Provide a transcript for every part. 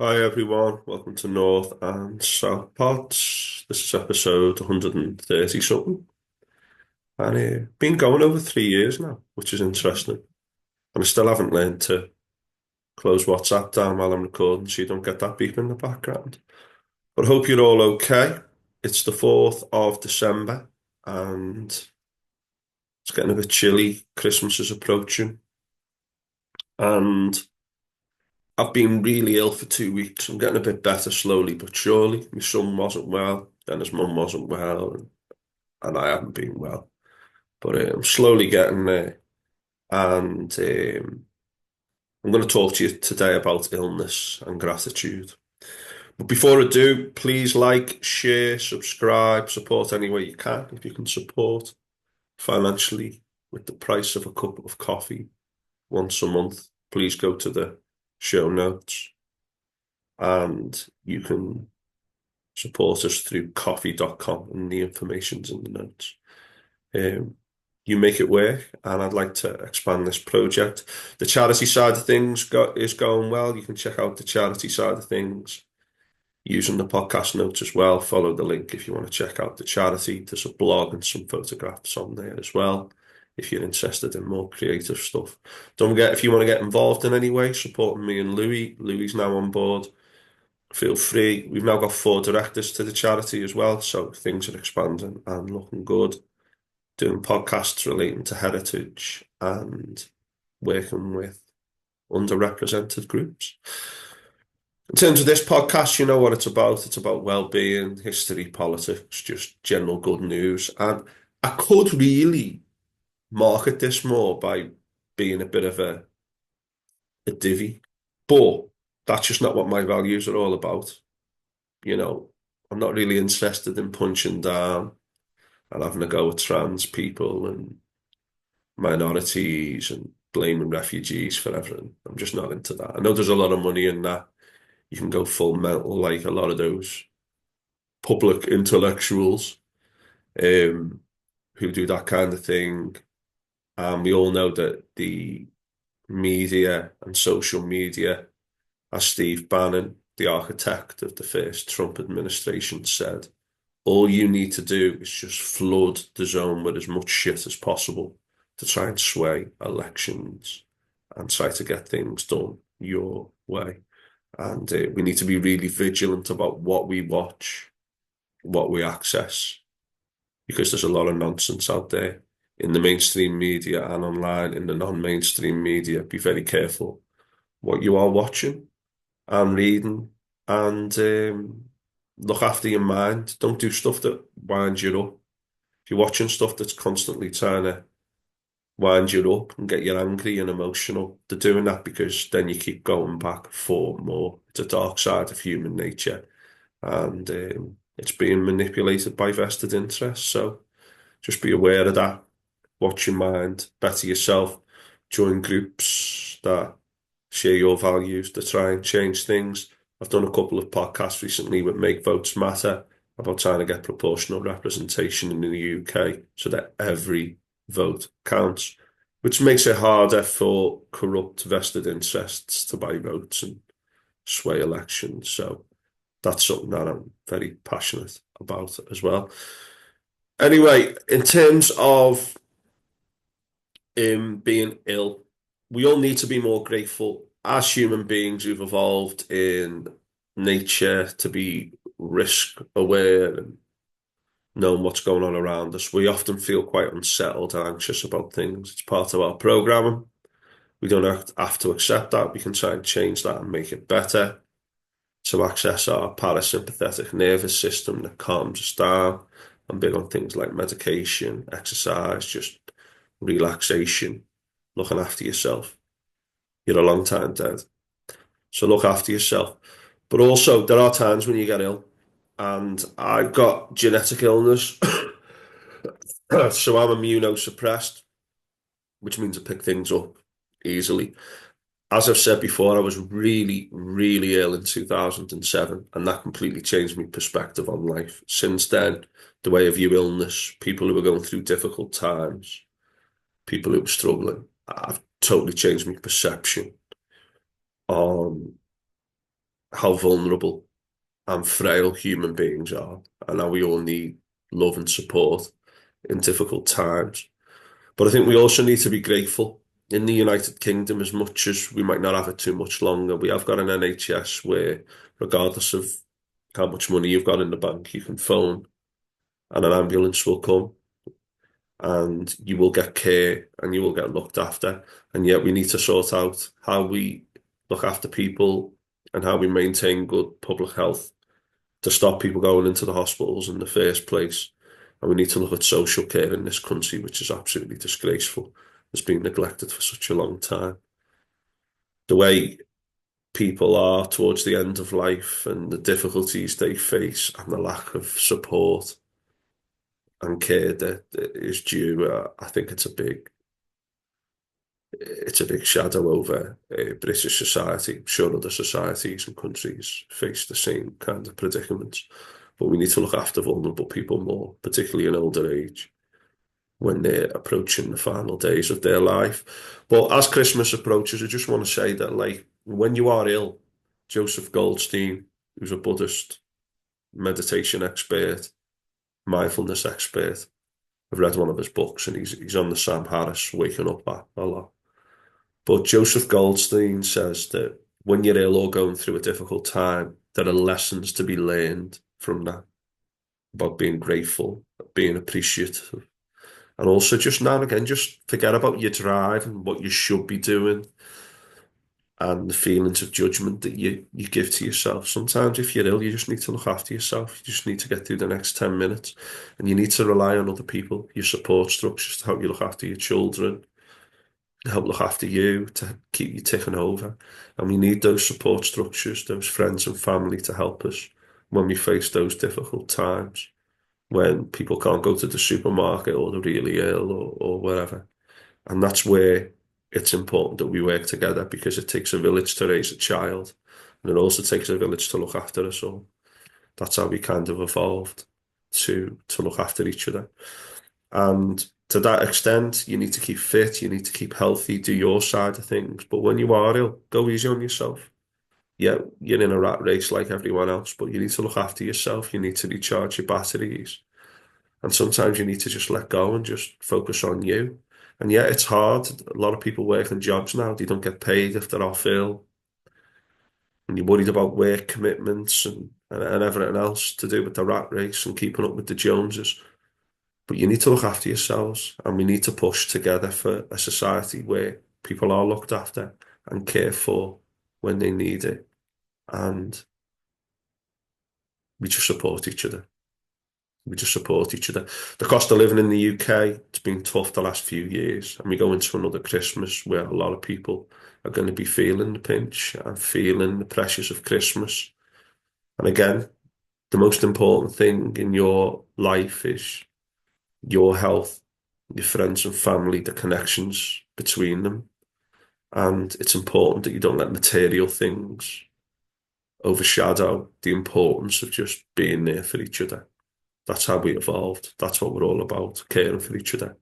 Hi everyone, welcome to North and South Pods. This is episode 130 something, and been going over 3 years now, which is interesting. And I still haven't learned to close WhatsApp down while I'm recording, so you don't get that beep in the background. But I hope you're all okay. It's the 4th of December, and it's getting a bit chilly. Christmas is approaching, and I've been really ill for 2 weeks. I'm getting a bit better slowly but surely. My son wasn't well, then his mum wasn't well, and I haven't been well. But I'm slowly getting there. And I'm going to talk to you today about illness and gratitude. But before I do, please like, share, subscribe, support any way you can. If you can support financially with the price of a cup of coffee once a month, please go to the show notes and you can support us through coffee.com, and the information's in the notes. Um, you make it work, and I'd like to expand this project. The charity side of things is going well. You can check out the charity side of things using the podcast notes as well. Follow the link if you want to check out the charity. There's a blog and some photographs on there as well if you're interested in more creative stuff. Don't forget, if you want to get involved in any way, supporting me and Louis. Louis's now on board. Feel free. We've now got 4 directors to the charity as well, so things are expanding and looking good. Doing podcasts relating to heritage and working with underrepresented groups. In terms of this podcast, you know what it's about. It's about well-being, history, politics, just general good news. And I could really market this more by being a bit of a divvy, but that's just not what my values are all about. You know, I'm not really interested in punching down and having a go at trans people and minorities and blaming refugees for everything. I'm just not into that. I know there's a lot of money in that. You can go full mental like a lot of those public intellectuals um, who do that kind of thing. And we all know that the media and social media, as Steve Bannon, the architect of the first Trump administration, said, all you need to do is just flood the zone with as much shit as possible to try and sway elections and try to get things done your way. And we need to be really vigilant about what we watch, what we access, because there's a lot of nonsense out there in the mainstream media and online in the non-mainstream media. Be very careful what you are watching and reading, and look after your mind. Don't do stuff that winds you up. If you're watching stuff that's constantly trying to wind you up and get you angry and emotional, they're doing that because then you keep going back for more. It's a dark side of human nature, and it's being manipulated by vested interests. So just be aware of that. Watch your mind, better yourself, join groups that share your values to try and change things. I've done a couple of podcasts recently with Make Votes Matter about trying to get proportional representation in the UK so that every vote counts, which makes it harder for corrupt vested interests to buy votes and sway elections. So that's something that I'm very passionate about as well. Anyway, in terms of being ill, we all need to be more grateful as human beings who've evolved in nature to be risk aware and knowing what's going on around us. We often feel quite unsettled and anxious about things. It's part of our programming. We don't have to accept that. We can try and change that and make it better to access our parasympathetic nervous system that calms us down. I'm big on things like medication, exercise, just relaxation, looking after yourself. You're a long time dead. So look after yourself. But also, there are times when you get ill, and I've got genetic illness. So I'm immunosuppressed, which means I pick things up easily. As I've said before, I was really, really ill in 2007, and that completely changed my perspective on life. Since then, the way I view illness, people who are going through difficult times, people who are struggling, I've totally changed my perception on how vulnerable and frail human beings are, and how we all need love and support in difficult times. But I think we also need to be grateful. In the United Kingdom, as much as we might not have it too much longer, we have got an NHS where, regardless of how much money you've got in the bank, you can phone and an ambulance will come and you will get care and you will get looked after. And yet we need to sort out how we look after people and how we maintain good public health to stop people going into the hospitals in the first place. And we need to look at social care in this country, which is absolutely disgraceful. It's been neglected for such a long time. The way people are towards the end of life and the difficulties they face and the lack of support and care that is due, I think it's a big shadow over British society. I'm sure other societies and countries face the same kind of predicaments. But we need to look after vulnerable people more, particularly in older age, when they're approaching the final days of their life. But as Christmas approaches, I just want to say that, like, when you are ill, Joseph Goldstein, who's a Buddhist meditation expert, mindfulness expert, I've read one of his books, and he's on the Sam Harris Waking Up app a lot. But Joseph Goldstein says that when you're ill or going through a difficult time, there are lessons to be learned from that about being grateful, being appreciative, and also just now and again, just forget about your drive and what you should be doing and the feelings of judgment that you give to yourself. Sometimes if you're ill, you just need to look after yourself. You just need to get through the next 10 minutes and you need to rely on other people, your support structures to help you look after your children, help look after you, to keep you ticking over. And we need those support structures, those friends and family to help us when we face those difficult times, when people can't go to the supermarket or they're really ill or wherever. And that's where it's important that we work together because it takes a village to raise a child. And it also takes a village to look after us all. That's how we kind of evolved to look after each other. And to that extent, you need to keep fit, you need to keep healthy, do your side of things. But when you are ill, go easy on yourself. Yeah, you're in a rat race like everyone else, but you need to look after yourself. You need to recharge your batteries. And sometimes you need to just let go and just focus on you. And yeah, it's hard. A lot of people work in jobs now. They don't get paid if they're off ill. And you're worried about work commitments and everything else to do with the rat race and keeping up with the Joneses. But you need to look after yourselves, and we need to push together for a society where people are looked after and cared for when they need it. And we just support each other. We just support each other. The cost of living in the UK, it's been tough the last few years. And we go into another Christmas where a lot of people are going to be feeling the pinch and feeling the pressures of Christmas. And again, the most important thing in your life is your health, your friends and family, the connections between them. And it's important that you don't let material things overshadow the importance of just being there for each other. That's how we evolved. That's what we're all about, caring for each other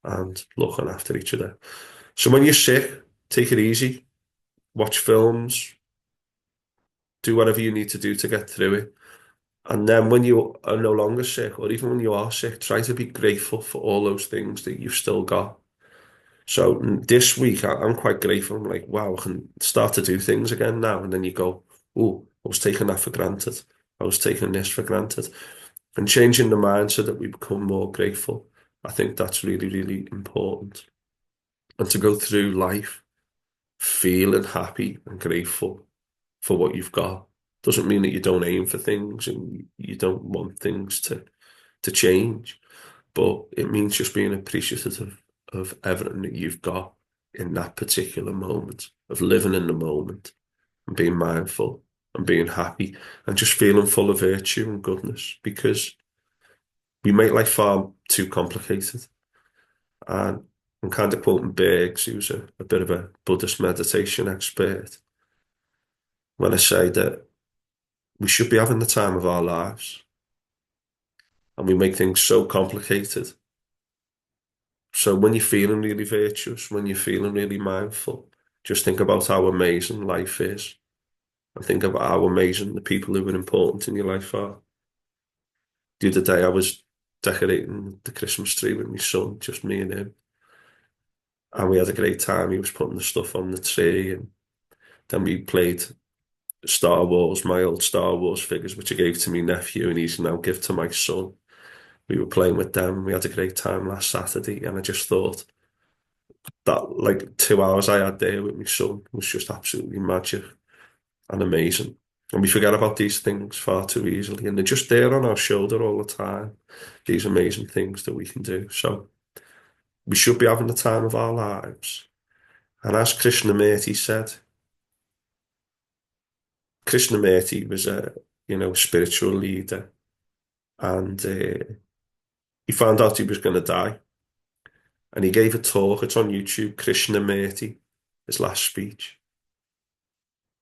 and looking after each other. So when you're sick, take it easy, watch films, do whatever you need to do to get through it. And then when you are no longer sick, or even when you are sick, try to be grateful for all those things that you've still got. So this week, I'm quite grateful. I'm like, wow, I can start to do things again now. And then you go, oh, I was taking that for granted. I was taking this for granted. And changing the mind so that we become more grateful. I think that's really, really important. And to go through life feeling happy and grateful for what you've got doesn't mean that you don't aim for things and you don't want things to change, but it means just being appreciative of everything that you've got in that particular moment, of living in the moment and being mindful and being happy and just feeling full of virtue and goodness because we make life far too complicated. And I'm kind of quoting Bergs, who's a bit of a Buddhist meditation expert, when I say that we should be having the time of our lives and we make things so complicated. So when you're feeling really virtuous, when you're feeling really mindful, just think about how amazing life is and think about how amazing the people who were important in your life are. The other day I was decorating the Christmas tree with my son, just me and him, and we had a great time. He was putting the stuff on the tree, and then we played Star Wars, my old Star Wars figures, which I gave to my nephew, and he's now give to my son. We were playing with them. We had a great time last Saturday, and I just thought that like 2 hours I had there with my son was just absolutely magic and amazing. And we forget about these things far too easily, and they're just there on our shoulder all the time. These amazing things that we can do. So we should be having the time of our lives. And as Krishnamurti said, Krishnamurti was a spiritual leader, and he found out he was going to die, and he gave a talk. It's on YouTube. Krishnamurti, his last speech,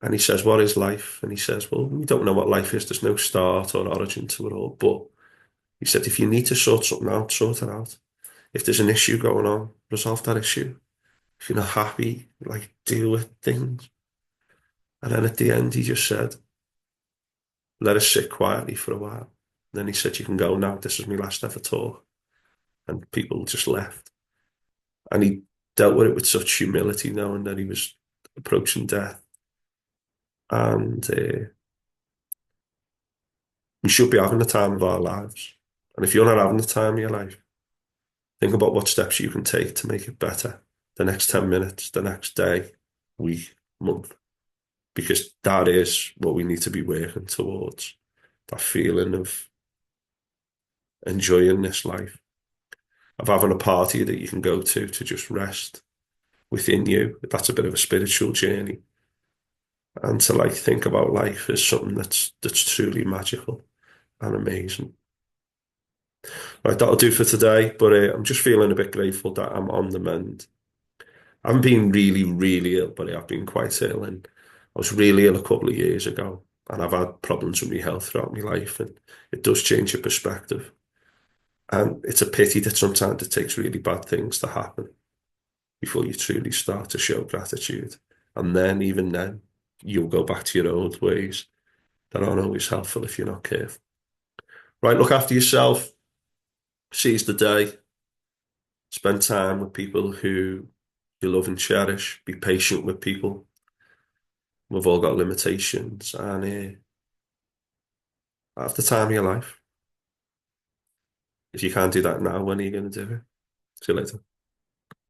and he says, "What is life?" And he says, "Well, we don't know what life is. There's no start or origin to it all." But he said, "If you need to sort something out, sort it out. If there's an issue going on, resolve that issue. If you're not happy, like deal with things." And then at the end, he just said, "Let us sit quietly for a while." Then he said, "You can go now. This is my last ever talk." And people just left. And he dealt with it with such humility, knowing that he was approaching death. And we should be having the time of our lives. And if you're not having the time of your life, think about what steps you can take to make it better the next 10 minutes, the next day, week, month, because that is what we need to be working towards. That feeling of enjoying this life, of having a party that you can go to just rest within you. That's a bit of a spiritual journey. And to like think about life as something that's truly magical and amazing. Right, that'll do for today, but I'm just feeling a bit grateful that I'm on the mend. I haven't been really, really ill, but I've been quite ill, and I was really ill a couple of years ago, and I've had problems with my health throughout my life, and it does change your perspective. And it's a pity that sometimes it takes really bad things to happen before you truly start to show gratitude. And then, even then, you'll go back to your old ways that aren't always helpful if you're not careful. Right, look after yourself, seize the day, spend time with people who you love and cherish, be patient with people. We've all got limitations, and have the time of your life. If you can't do that now, when are you going to do it? See you later.